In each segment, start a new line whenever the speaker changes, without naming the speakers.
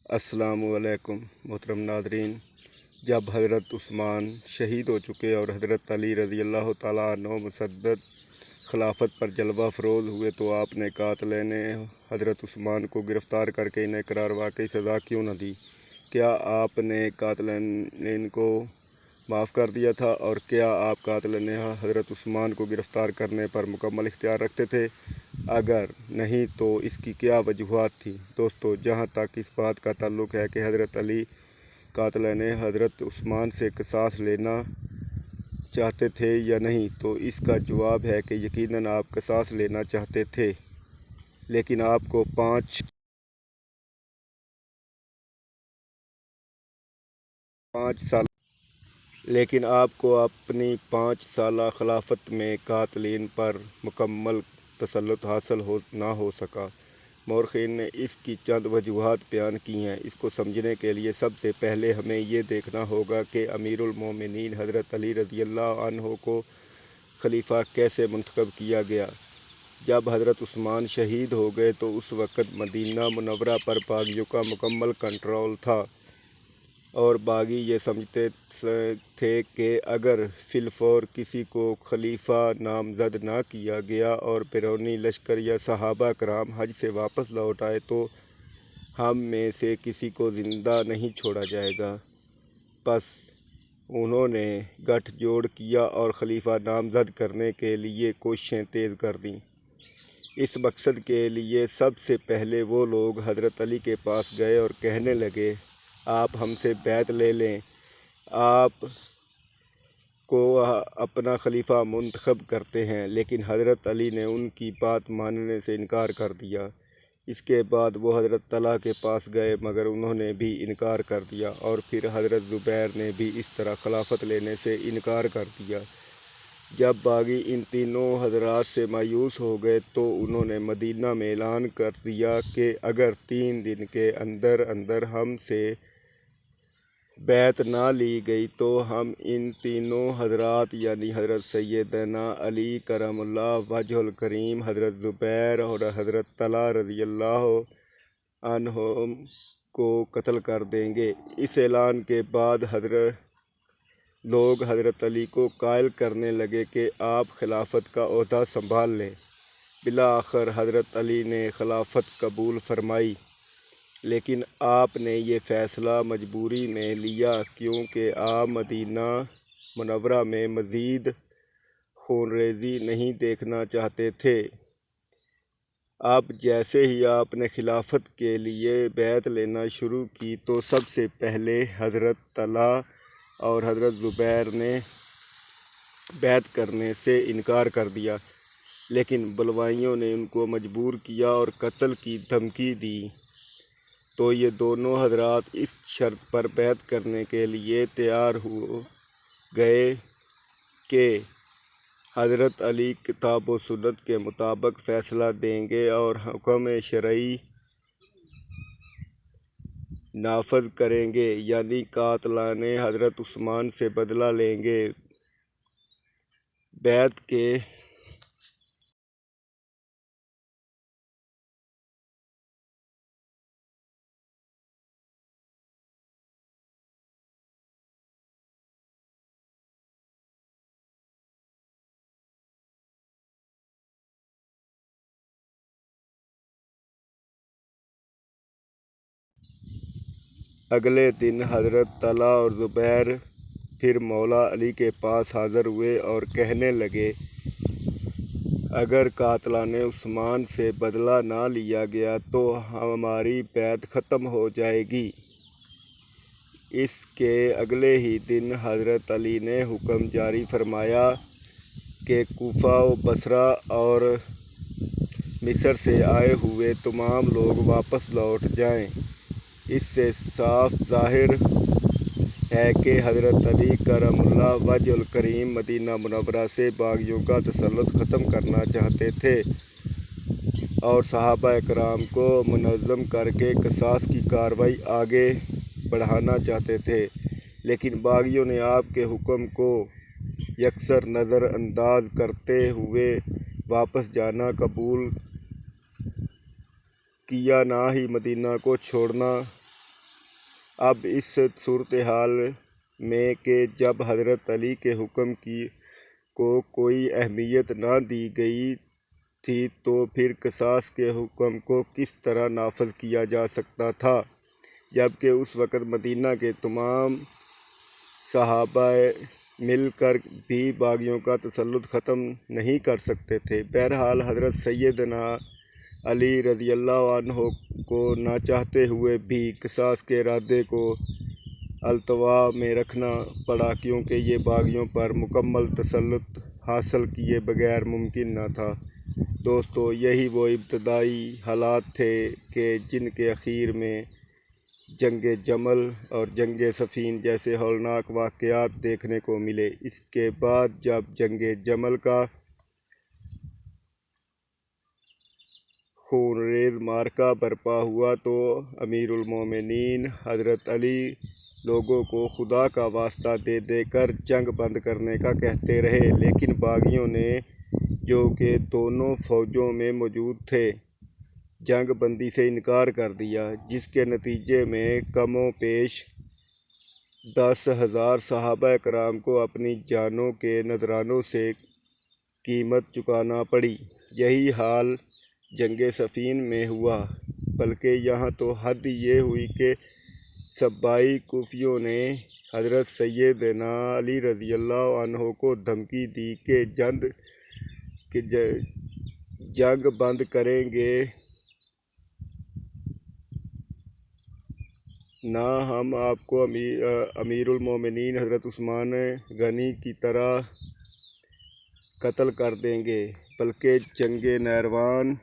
अस्सलाम वालेकुम मोहतरम नादरीन। जब हज़रत उस्मान शहीद हो चुके और हज़रत अली रज़ी अल्लाह ताला अन्हु मुसद्दद खिलाफत पर जलवा फ़रोज़ हुए तो आपने कातिल ने हज़रत उस्मान को गिरफ़्तार करके इन्हें करार वाकई सज़ा क्यों न दी? क्या आपने कातिल ने इनको माफ़ कर दिया था? और क्या आप कातिल ने हज़रत उस्मान को गिरफ़्तार करने पर मुकम्मल इख्तियार रखते थे? अगर नहीं तो इसकी क्या वजूहात थी? दोस्तों, जहाँ तक इस बात का ताल्लुक़ है कि हज़रत अली कातिल ने हज़रत उस्मान से क़िसास लेना चाहते थे या नहीं, तो इसका जवाब है कि यकीनन आप क़िसास लेना चाहते थे, लेकिन आपको अपनी 5 साला खिलाफत में कातिलीन पर मुकम्मल तसल्लुत हासिल ना हो सका। मौरख़ीन ने इसकी चंद वजूहात बयान की हैं। इसको समझने के लिए सबसे पहले हमें ये देखना होगा कि अमीरुल मोमिनीन हज़रत अली रज़ी अल्लाह अन्हु को खलीफा कैसे मुंतखब किया गया। जब हज़रत उस्मान शहीद हो गए तो उस वक़्त मदीना मुनव्वरा पर बागियों का मुकम्मल कंट्रोल था और बागी ये समझते थे कि अगर फिलफौर किसी को खलीफा नामज़द ना किया गया और बैरूनी लश्कर या सहाबा कराम हज से वापस लौट आए तो हम में से किसी को ज़िंदा नहीं छोड़ा जाएगा। बस उन्होंने गठजोड़ किया और खलीफा नामज़द करने के लिए कोशिशें तेज़ कर दीं। इस मकसद के लिए सबसे पहले वो लोग हज़रत अली के पास गए और कहने लगे, आप हमसे बैत ले लें, आप को अपना खलीफा मुंतखब करते हैं। लेकिन हज़रत अली ने उनकी बात मानने से इनकार कर दिया। इसके बाद वो हज़रत तलहा के पास गए, मगर उन्होंने भी इनकार कर दिया और फिर हज़रत ज़ुबैर ने भी इस तरह खिलाफत लेने से इनकार कर दिया। जब बागी इन तीनों हज़रात से मायूस हो गए तो उन्होंने मदीना में ऐलान कर दिया कि अगर 3 दिन के अंदर अंदर हमसे बैत ना ली गई तो हम इन तीनों हज़रात यानी हज़रत सैयदना अली करमुल्लाह वजहुल करीम, हज़रत ज़ुबैर और हज़रत तलहा रज़ी अल्लाह अन्हुम को कत्ल कर देंगे। इस ऐलान के बाद लोग हज़रत अली को कायल करने लगे कि आप खिलाफत का ओहदा संभाल लें। बिलाआखिर हज़रत अली ने खिलाफत कबूल फरमाई, लेकिन आपने ये फ़ैसला मजबूरी में लिया क्योंकि आप मदीना मुनव्वरा में मज़ीद खूनरेज़ी नहीं देखना चाहते थे। अब जैसे ही आपने खिलाफत के लिए बैत लेना शुरू की तो सबसे पहले हज़रत तलहा और हज़रत ज़ुबैर ने बैत करने से इनकार कर दिया, लेकिन बलवाइयों ने उनको मजबूर किया और कत्ल की धमकी दी। तो ये दोनों हज़रात इस शर्त पर बैत करने के लिए तैयार हो गए कि हज़रत अली किताब व सुन्नत के मुताबिक फ़ैसला देंगे और हुक्म शरई नाफज करेंगे, यानी कातिलाने हज़रत उस्मान से बदला लेंगे। बैत के अगले दिन हज़रत तलहा और ज़ुबैर फिर मौला अली के पास हाज़िर हुए और कहने लगे, अगर कातिलाने उस्मान से बदला ना लिया गया तो हमारी बैत ख़त्म हो जाएगी। इसके अगले ही दिन हज़रत अली ने हुक्म जारी फरमाया कि कूफा व बसरा और मिस्र से आए हुए तमाम लोग वापस लौट जाएं। इससे साफ ज़ाहिर है कि हज़रत अली करमुल्लाह वजहुल करीम मदीना मुनव्वरा से बागियों का तसल्लुत ख़त्म करना चाहते थे और सहाबा कराम को मुनज़्ज़म करके क़िसास की कार्रवाई आगे बढ़ाना चाहते थे। लेकिन बागियों ने आपके हुक्म को यकसर नज़रअंदाज करते हुए वापस जाना कबूल किया, ना ही मदीना को छोड़ना اب اس صورتحال میں کہ جب حضرت علی کے حکم کو کوئی اہمیت نہ دی گئی تھی تو پھر قصاص کے حکم کو کس طرح نافذ کیا جا سکتا تھا، جبکہ اس وقت مدینہ کے تمام صحابہ مل کر بھی باغیوں کا تسلط ختم نہیں کر سکتے تھے۔ بہرحال حضرت سیدنا علی رضی اللہ عنہ کو نہ چاہتے ہوئے بھی قصاص کے ارادے کو التوا میں رکھنا پڑا، کیونکہ یہ باغیوں پر مکمل تسلط حاصل کیے بغیر ممکن نہ تھا۔ دوستو، یہی وہ ابتدائی حالات تھے کہ جن کے اخیر میں جنگ جمل اور جنگ صفین جیسے ہولناک واقعات دیکھنے کو ملے۔ اس کے بعد جب جنگ جمل کا خونریز معرکہ برپا ہوا تو امیر المومنین حضرت علی لوگوں کو خدا کا واسطہ دے دے کر جنگ بند کرنے کا کہتے رہے، لیکن باغیوں نے، جو کہ دونوں فوجوں میں موجود تھے، جنگ بندی سے انکار کر دیا، جس کے نتیجے میں کم و بیش 10,000 صحابہ کرام کو اپنی جانوں کے نذرانوں سے قیمت چکانا پڑی۔ یہی حال جنگ صفین میں ہوا، بلکہ یہاں تو حد یہ ہوئی کہ صبائی کوفیوں نے حضرت سیدنا علی رضی اللہ عنہ کو دھمکی دی کہ جنگ بند کریں گے نہ ہم آپ کو امیر المومنین حضرت عثمان غنی کی طرح قتل کر دیں گے، بلکہ جنگ نیروان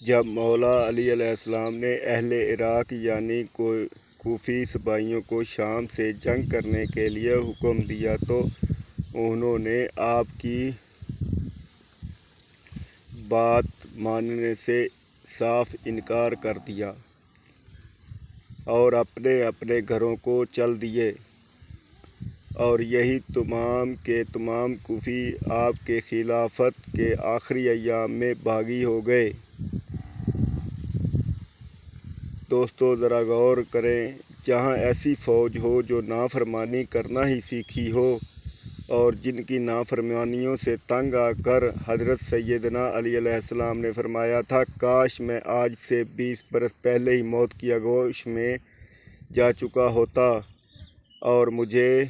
جب مولا علی علیہ السلام نے اہل عراق یعنی کوفی صبائیوں کو شام سے جنگ کرنے کے لیے حکم دیا تو انہوں نے آپ کی بات ماننے سے صاف انکار کر دیا اور اپنے اپنے گھروں کو چل دیے، اور یہی تمام کے تمام کوفی آپ کے خلافت کے آخری ایام میں باغی ہو گئے۔ دوستو، ذرا غور کریں، جہاں ایسی فوج ہو جو نافرمانی کرنا ہی سیکھی ہو اور جن کی نافرمانیوں سے تنگ آ کر حضرت سیدنا علی علیہ السلام نے فرمایا تھا، کاش میں آج سے 20 برس پہلے ہی موت کی آغوش میں جا چکا ہوتا اور مجھے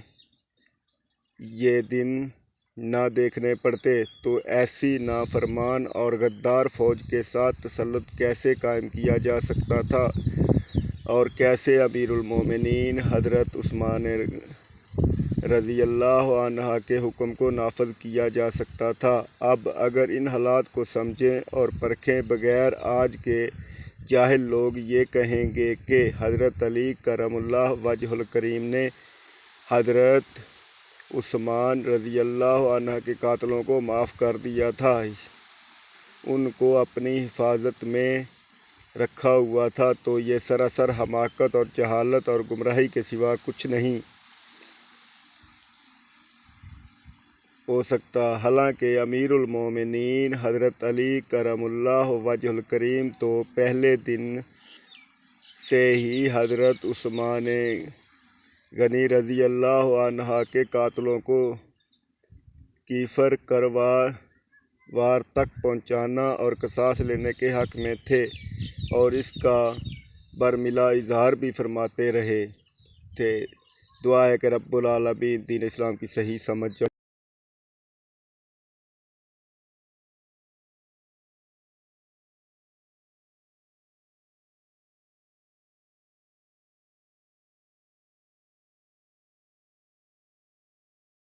یہ دن نہ دیکھنے پڑتے، تو ایسی نافرمان اور غدار فوج کے ساتھ تسلط کیسے قائم کیا جا سکتا تھا اور کیسے امیر المومنین حضرت عثمان رضی اللہ عنہ کے حکم کو نافذ کیا جا سکتا تھا۔ اب اگر ان حالات کو سمجھیں اور پرکھیں بغیر آج کے جاہل لوگ یہ کہیں گے کہ حضرت علی کرم اللہ وجہہ الکریم نے حضرت عثمان رضی اللہ عنہ کے قاتلوں کو معاف کر دیا تھا، ان کو اپنی حفاظت میں رکھا ہوا تھا، تو یہ سراسر حماقت اور جہالت اور گمراہی کے سوا کچھ نہیں ہو سکتا۔ حالانکہ امیر المومنین حضرت علی کرم اللہ وجہہ الکریم تو پہلے دن سے ہی حضرت عثمان غنی رضی اللہ عنہ کے قاتلوں کو کیفر کروار تک پہنچانا اور قصاص لینے کے حق میں تھے، اور اس کا برملا اظہار بھی فرماتے رہے تھے۔ دعا ہے کہ رب العالمین دین اسلام کی صحیح سمجھ